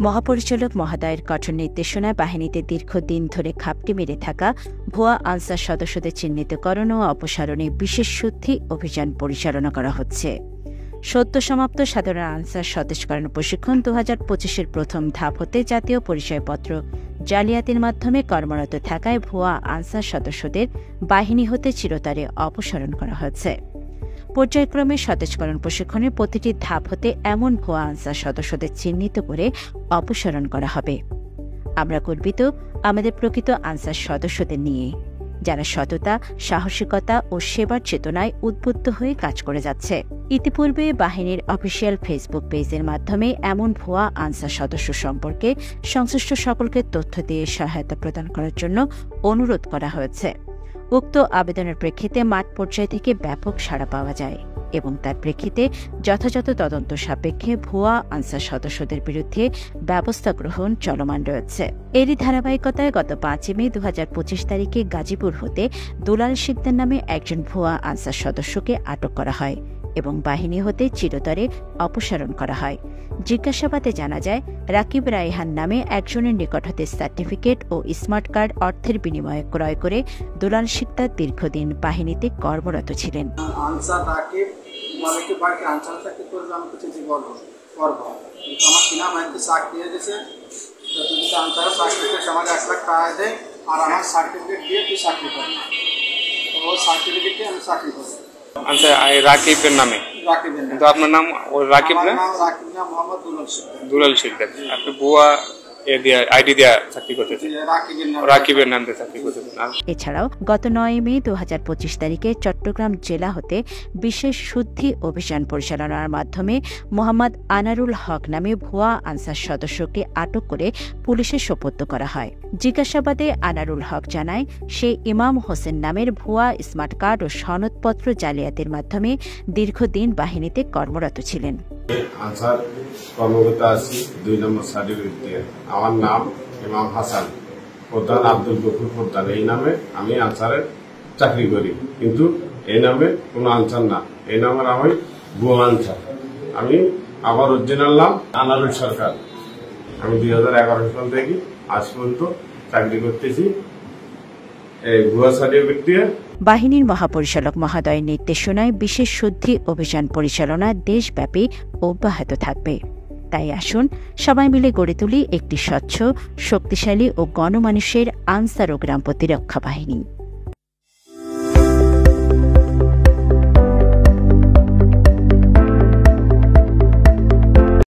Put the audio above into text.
মহাপরিচালক মহোদয়ের কঠোর নির্দেশনায় বাহিনীতে দীর্ঘদিন ধরে খাপটি মেরে থাকা ভুয়া আনসার সদস্যদের চিহ্নিতকরণ ও অপসারণে বিশেষ শুদ্ধি অভিযান পরিচালনা করা হচ্ছে। সদ্য সমাপ্ত সাধারণ আনসার সতেজকরণ প্রশিক্ষণ 2025-এর প্রথম ধাপ হতে জাতীয় পরিচয়পত্র জালিয়াতির মাধ্যমে কর্মরত থাকায় ভুয়া আনসার সদস্যদের বাহিনী হতে চিরতরে অপসারণ করা হয়েছে। পর্যায়ক্রমে সতেজকরণ প্রশিক্ষণের প্রতিটি ধাপ হতে এমন ভুয়া আনসার সদস্যদের চিহ্নিত করে অপসারণ করা হবে। আমরা গর্বিত আমাদের প্রকৃত আনসার সদস্যদের নিয়ে, যারা সততা, সাহসিকতা ও সেবার চেতনায় উদ্বুদ্ধ হয়ে কাজ করে যাচ্ছে। ইতিপূর্বে বাহিনীর অফিসিয়াল ফেসবুক পেজের মাধ্যমে এমন ভুয়া আনসার সদস্য সম্পর্কে সংশ্লিষ্ট সকলকে তথ্য দিয়ে সহায়তা প্রদান করার জন্য অনুরোধ করা হয়েছে। উক্ত আবেদনের প্রেক্ষিতে মাঠ পর্যায় থেকে ব্যাপক সাড়া পাওয়া যায় এবং তার প্রেক্ষিতে যথাযথ তদন্ত সাপেক্ষে ভুয়া আনসার সদস্যদের বিরুদ্ধে ব্যবস্থা গ্রহণ চলমান রয়েছে। এরই ধারাবাহিকতায় গত 5 মে 2025 তারিখে গাজীপুর হতে দুলাল শিকদার নামে একজন ভুয়া আনসার সদস্যকে আটক করা হয় এবং বাহিনী হতে চিরতরে অপসারণ করা হয়। জিজ্ঞাসাবাদে জানা যায়, রাকিব রায়হান নামে একজনের নিকট হতে সার্টিফিকেট ও স্মার্ট কার্ড অর্থের বিনিময়ে ক্রয় করে দুলাল শিকদার দীর্ঘদিন বাহিনীতে কর্মরত ছিলেন। রাকিবের নামে, কিন্তু আপনার নাম রাকিব না? দুলাল শিকদার। আপনি ভুয়া আইডি দিয়া চাকরি করতেছেন, রাকিবের নাম দিয়ে চাকরি করতেছেন। এছাড়াও গত 9 মে 2025 তারিখে চট্টগ্রাম জেলা হতে বিশেষ শুদ্ধি অভিযান পরিচালনার মাধ্যমে মোহাম্মদ আনারুল হক নামে ভুয়া আনসার সদস্যকে আটক করে পুলিশে সোপর্দ করা হয়। জিজ্ঞাসাবাদে আনারুল হক জানায়, সে ইমাম হোসেন নামের ভুয়া স্মার্ট কার্ড ও সনদপত্র জালিয়াতির মাধ্যমে দীর্ঘদিন বাহিনীতে কর্মরত ছিলেন। আনসার কর্মকর্তা আছি 2 নম্বর সার্টিফিকেট দিয়ে। আমার নাম ইমাম হাসান, প্রধান আব্দুল গফুর প্রধান। এই নামে আমি আনসারের চাকরি করি, কিন্তু এই নামে কোনো আনসার না, এই নামের আমি ভুয়া আনসার। আমি আমার অরিজিনাল নাম আনারুল সরকার। আমি 2011 সাল থেকে আজ পর্যন্ত চাকরি করতেছি এই ভুয়া সার্টিফিকেট দিয়ে। বাহিনীর মহাপরিচালক মহোদয়ের নির্দেশনায় বিশেষ শুদ্ধি অভিযান পরিচালনা দেশব্যাপী অব্যাহত থাকবে। তাই আসুন সবাই মিলে গড়ে তুলি একটি স্বচ্ছ, শক্তিশালী ও গণমানুষের আনসার ও গ্রাম প্রতিরক্ষা বাহিনী।